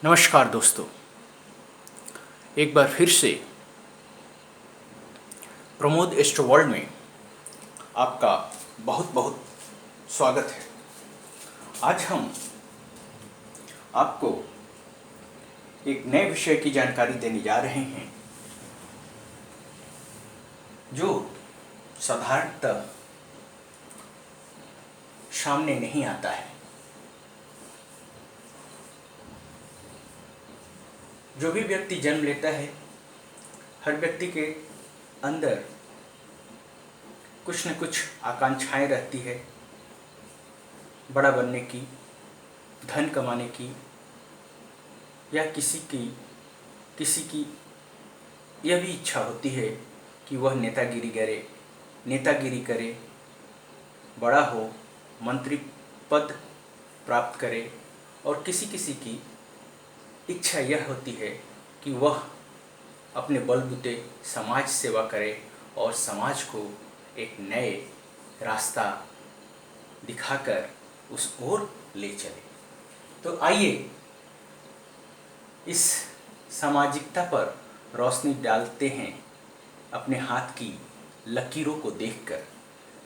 नमस्कार दोस्तों, एक बार फिर से प्रमोद एस्ट्रो वर्ल्ड में आपका बहुत बहुत स्वागत है। आज हम आपको एक नए विषय की जानकारी देने जा रहे हैं जो साधारणतः सामने नहीं आता है। जो भी व्यक्ति जन्म लेता है, हर व्यक्ति के अंदर कुछ न कुछ आकांक्षाएं रहती है, बड़ा बनने की, धन कमाने की, या किसी की यह भी इच्छा होती है कि वह नेतागिरी करे, बड़ा हो, मंत्री पद प्राप्त करे, और किसी की इच्छा यह होती है कि वह अपने बलबूते समाज सेवा करे और समाज को एक नए रास्ता दिखाकर उस ओर ले चले। तो आइए इस सामाजिकता पर रोशनी डालते हैं अपने हाथ की लकीरों को देखकर।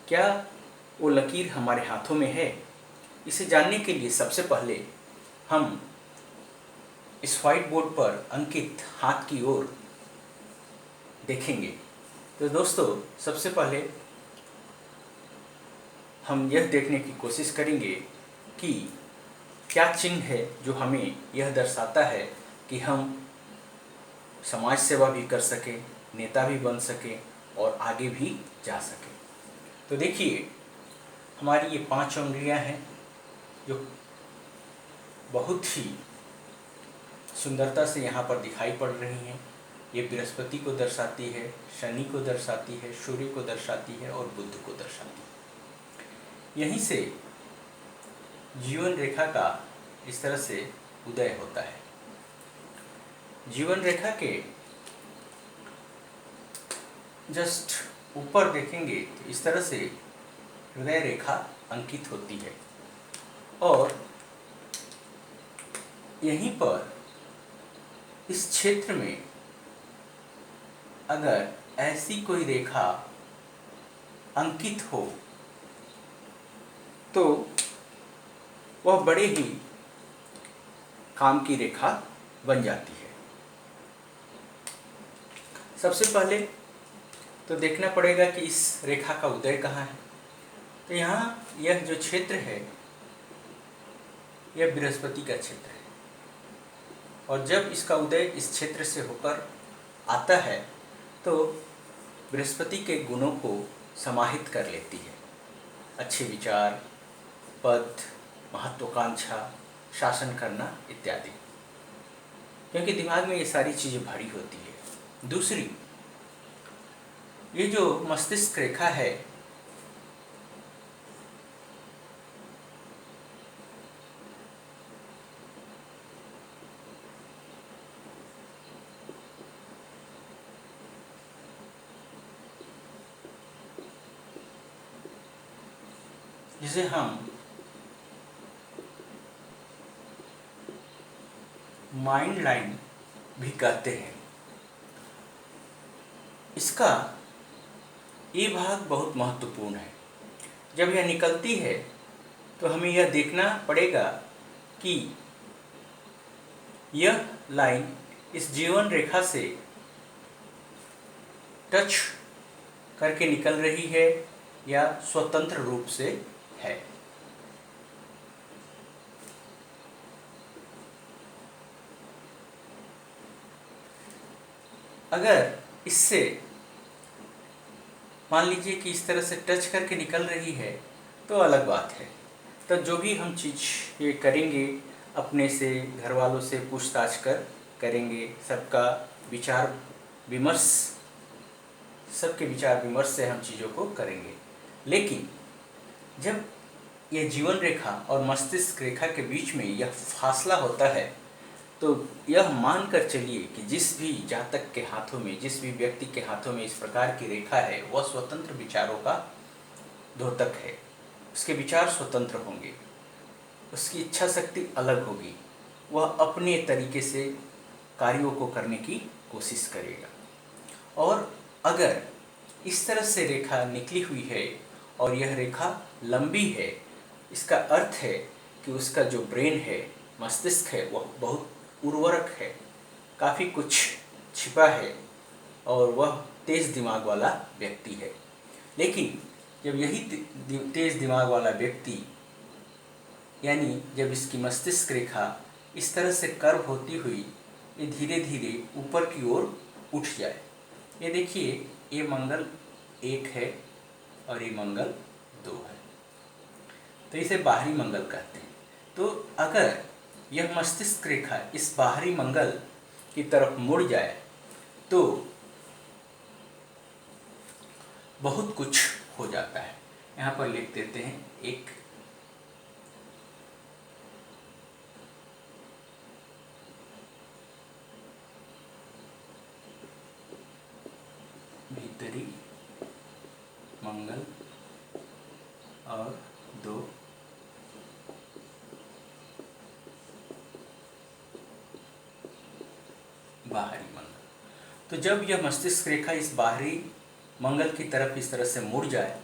क्या वो लकीर हमारे हाथों में है? इसे जानने के लिए सबसे पहले हम इस व्हाइट बोर्ड पर अंकित हाथ की ओर देखेंगे। तो दोस्तों, सबसे पहले हम यह देखने की कोशिश करेंगे कि क्या चिन्ह है जो हमें यह दर्शाता है कि हम समाज सेवा भी कर सकें, नेता भी बन सकें और आगे भी जा सकें। तो देखिए, हमारी ये 5 उंगलियां हैं जो बहुत ही सुंदरता से यहाँ पर दिखाई पड़ रही हैं। ये बृहस्पति को दर्शाती है, शनि को दर्शाती है, सूर्य को दर्शाती है और बुध को दर्शाती है। यहीं से जीवन रेखा का इस तरह से उदय होता है। जीवन रेखा के जस्ट ऊपर देखेंगे तो इस तरह से हृदय रेखा अंकित होती है, और यहीं पर इस क्षेत्र में अगर ऐसी कोई रेखा अंकित हो तो वह बड़े ही काम की रेखा बन जाती है। सबसे पहले तो देखना पड़ेगा कि इस रेखा का उदय कहाँ है। तो यहाँ यह जो क्षेत्र है यह बृहस्पति का क्षेत्र है, और जब इसका उदय इस क्षेत्र से होकर आता है तो बृहस्पति के गुणों को समाहित कर लेती है। अच्छे विचार, पद, महत्वाकांक्षा, शासन करना इत्यादि, क्योंकि दिमाग में ये सारी चीज़ें भरी होती है। दूसरी, ये जो मस्तिष्क रेखा है जिसे हम माइंड लाइन भी कहते हैं, इसका ये भाग बहुत महत्वपूर्ण है। जब यह निकलती है तो हमें यह देखना पड़ेगा कि यह लाइन इस जीवन रेखा से टच करके निकल रही है या स्वतंत्र रूप से है। अगर इससे मान लीजिए कि इस तरह से टच करके निकल रही है तो अलग बात है। तो जो भी हम चीज़ ये करेंगे अपने से, घर वालों से पूछताछ कर करेंगे, सबके विचार विमर्श से हम चीज़ों को करेंगे। लेकिन जब यह जीवन रेखा और मस्तिष्क रेखा के बीच में यह फासला होता है तो यह मान कर चलिए कि जिस भी जातक के हाथों में, जिस भी व्यक्ति के हाथों में इस प्रकार की रेखा है, वह स्वतंत्र विचारों का द्योतक है। उसके विचार स्वतंत्र होंगे, उसकी इच्छा शक्ति अलग होगी, वह अपने तरीके से कार्यों को करने की कोशिश करेगा। और अगर इस तरह से रेखा निकली हुई है और यह रेखा लंबी है, इसका अर्थ है कि उसका जो ब्रेन है, मस्तिष्क है, वह बहुत उर्वरक है, काफ़ी कुछ छिपा है और वह तेज दिमाग वाला व्यक्ति है। लेकिन जब यही तेज दिमाग वाला व्यक्ति, यानी जब इसकी मस्तिष्क रेखा इस तरह से कर्व होती हुई ये धीरे धीरे ऊपर की ओर उठ जाए, ये देखिए, ये मंगल 1 है और ये मंगल 2 है, तो इसे बाहरी मंगल कहते हैं। तो अगर यह मस्तिष्क रेखा इस बाहरी मंगल की तरफ मुड़ जाए तो बहुत कुछ हो जाता है। यहाँ पर लिख देते हैं, एक भीतरी मंगल और 2 बाहरी मंगल। तो जब यह मस्तिष्क रेखा इस बाहरी मंगल की तरफ इस तरह से मुड़ जाए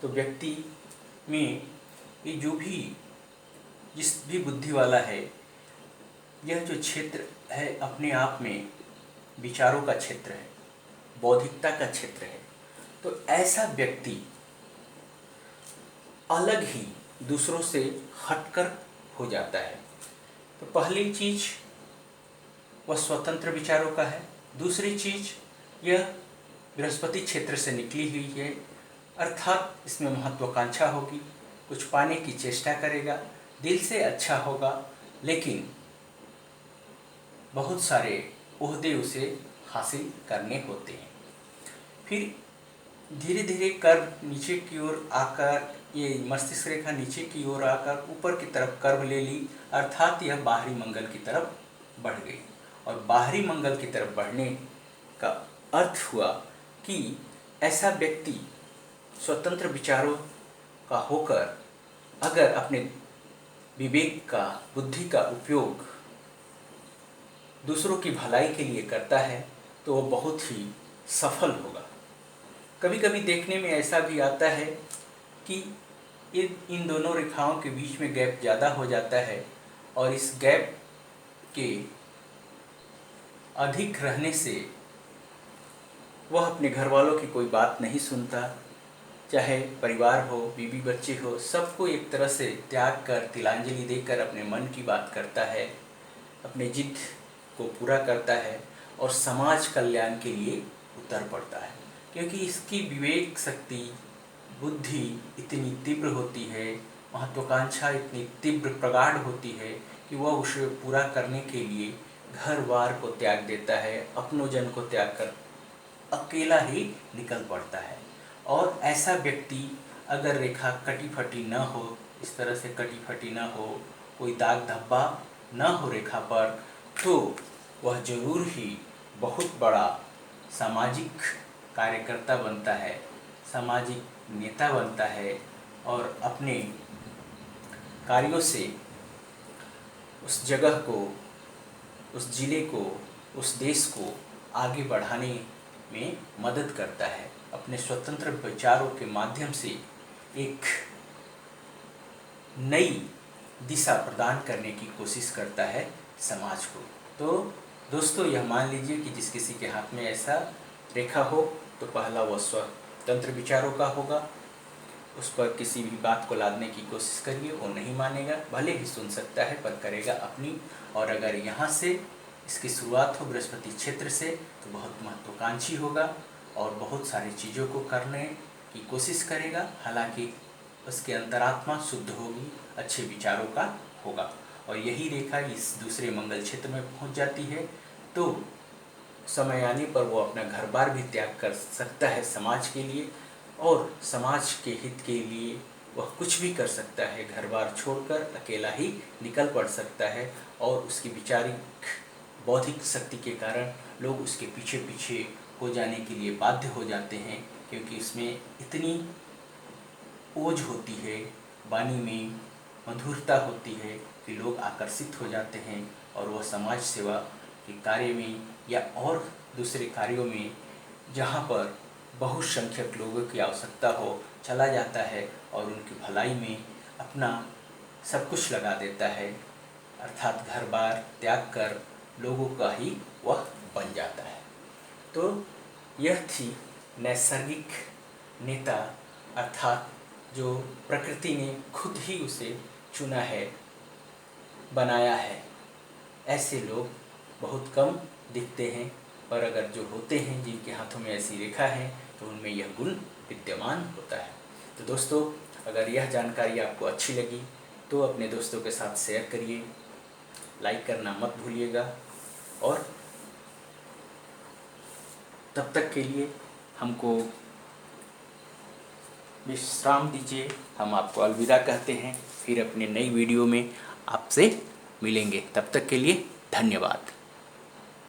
तो व्यक्ति में ये जो भी जिस भी बुद्धि वाला है, यह जो क्षेत्र है अपने आप में विचारों का क्षेत्र है, बौद्धिकता का क्षेत्र है। तो ऐसा व्यक्ति अलग ही दूसरों से हटकर हो जाता है। तो पहली चीज वह स्वतंत्र विचारों का है। दूसरी चीज यह बृहस्पति क्षेत्र से निकली हुई है, अर्थात इसमें महत्वाकांक्षा होगी, कुछ पाने की चेष्टा करेगा, दिल से अच्छा होगा, लेकिन बहुत सारे ओहदे उसे हासिल करने होते हैं। फिर धीरे धीरे कर्व नीचे की ओर आकर, ये मस्तिष्क रेखा नीचे की ओर आकर ऊपर की तरफ कर्व ले ली, अर्थात यह बाहरी मंगल की तरफ बढ़ गई। और बाहरी मंगल की तरफ बढ़ने का अर्थ हुआ कि ऐसा व्यक्ति स्वतंत्र विचारों का होकर अगर अपने विवेक का, बुद्धि का उपयोग दूसरों की भलाई के लिए करता है तो वो बहुत ही सफल होगा। कभी कभी देखने में ऐसा भी आता है कि इन दोनों रेखाओं के बीच में गैप ज़्यादा हो जाता है और इस गैप के अधिक रहने से वह अपने घर वालों की कोई बात नहीं सुनता, चाहे परिवार हो, बीवी बच्चे हो, सबको एक तरह से त्याग कर, तिलांजलि देकर अपने मन की बात करता है, अपने जिद को पूरा करता है और समाज कल्याण के लिए उतर पड़ता है। क्योंकि इसकी विवेक शक्ति, बुद्धि इतनी तीव्र होती है, महत्वाकांक्षा इतनी तीव्र प्रगाढ़ होती है कि वह उसे पूरा करने के लिए घर बार को त्याग देता है, अपनों जन को त्याग कर अकेला ही निकल पड़ता है। और ऐसा व्यक्ति अगर रेखा कटी फटी न हो, इस तरह से कटी फटी न हो, कोई दाग धब्बा न हो रेखा पर, तो वह जरूर ही बहुत बड़ा सामाजिक कार्यकर्ता बनता है, सामाजिक नेता बनता है और अपने कार्यों से उस जगह को, उस जिले को, उस देश को आगे बढ़ाने में मदद करता है। अपने स्वतंत्र विचारों के माध्यम से एक नई दिशा प्रदान करने की कोशिश करता है समाज को। तो दोस्तों, यह मान लीजिए कि जिस किसी के हाथ में ऐसा रेखा हो तो पहला वह स्वतंत्र विचारों का होगा, उस पर किसी भी बात को लादने की कोशिश करिए, वो नहीं मानेगा, भले ही सुन सकता है पर करेगा अपनी। और अगर यहाँ से इसकी शुरुआत हो बृहस्पति क्षेत्र से तो बहुत महत्वाकांक्षी होगा और बहुत सारी चीज़ों को करने की कोशिश करेगा, हालांकि उसके अंतरात्मा शुद्ध होगी, अच्छे विचारों का होगा। और यही रेखा इस दूसरे मंगल क्षेत्र में पहुंच जाती है तो समय आने पर वो अपना घर बार भी त्याग कर सकता है समाज के लिए, और समाज के हित के लिए वह कुछ भी कर सकता है। घर बार छोड़कर अकेला ही निकल पड़ सकता है और उसकी विचारिक बौद्धिक शक्ति के कारण लोग उसके पीछे पीछे हो जाने के लिए बाध्य हो जाते हैं, क्योंकि इसमें इतनी ओज होती है, वाणी में मधुरता होती है कि लोग आकर्षित हो जाते हैं और वह समाज सेवा के कार्य में या और दूसरे कार्यों में जहाँ पर बहुसंख्यक लोगों की आवश्यकता हो चला जाता है और उनकी भलाई में अपना सब कुछ लगा देता है, अर्थात घर बार त्याग कर लोगों का ही वह बन जाता है। तो यह थी नैसर्गिक नेता, अर्थात जो प्रकृति ने खुद ही उसे चुना है, बनाया है। ऐसे लोग बहुत कम दिखते हैं, पर अगर जो होते हैं जिनके हाथों में ऐसी रेखा है तो उनमें यह गुण विद्यमान होता है। तो दोस्तों, अगर यह जानकारी आपको अच्छी लगी तो अपने दोस्तों के साथ शेयर करिए, लाइक करना मत भूलिएगा, और तब तक के लिए हमको विश्राम दीजिए। हम आपको अलविदा कहते हैं, फिर अपने नई वीडियो में आपसे मिलेंगे। तब तक के लिए धन्यवाद।